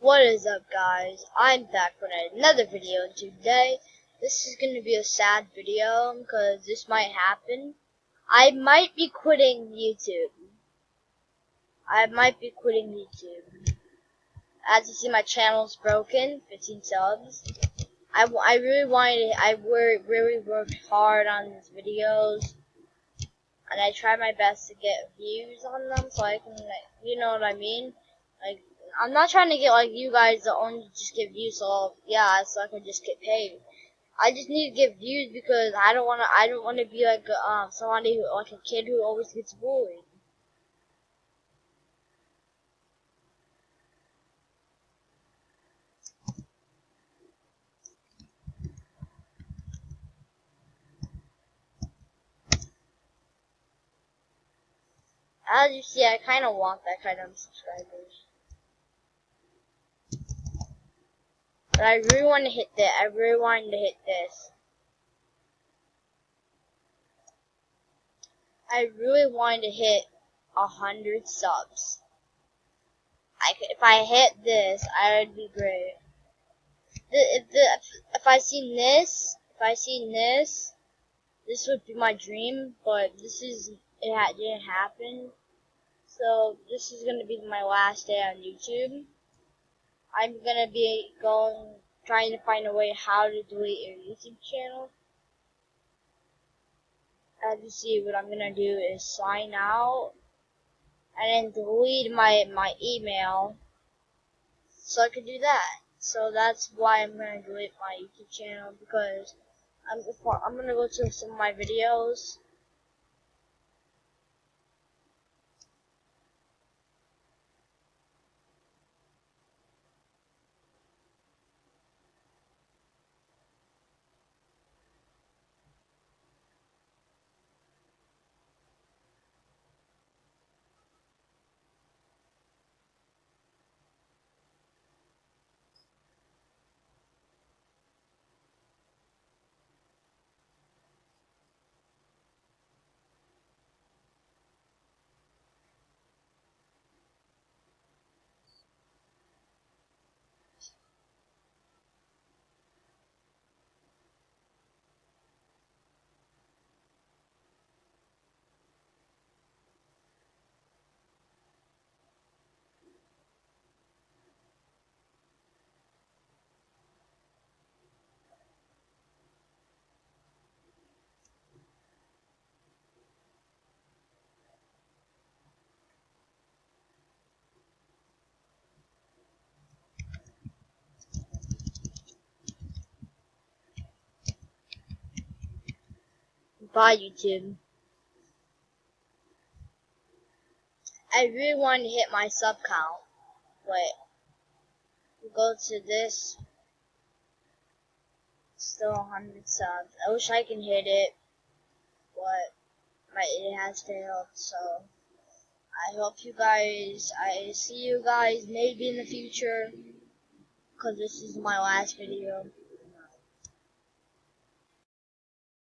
What is up, guys? I'm back with another video, and today this is going to be a sad video because this might happen. I might be quitting YouTube. As you see, my channel's broken, 15 subs. I really wanted to, really worked hard on these videos, and I tried my best to get views on them so I can, you know what I mean? Like, I'm not trying to get like you guys to only just get views, so yeah, so I can just get paid. I just need to get views because I don't wanna be like somebody who, like a kid who always gets bullied. As you see, I kind of want that kind of subscribers, but I really want to hit that. I really wanted to hit this. I really wanted to hit 100 subs. If I hit this, I would be great. If I seen this, this would be my dream. But it didn't happen. So this is gonna be my last day on YouTube. I'm gonna be trying to find a way how to delete your YouTube channel. As you see, what I'm gonna do is sign out and then delete my email, so I could do that. So that's why I'm gonna delete my YouTube channel, because I'm gonna go to some of my videos. Bye, YouTube. I really wanted to hit my sub count, but go to this. Still 100 subs. I wish I can hit it, but it has failed. So I see you guys maybe in the future, because this is my last video.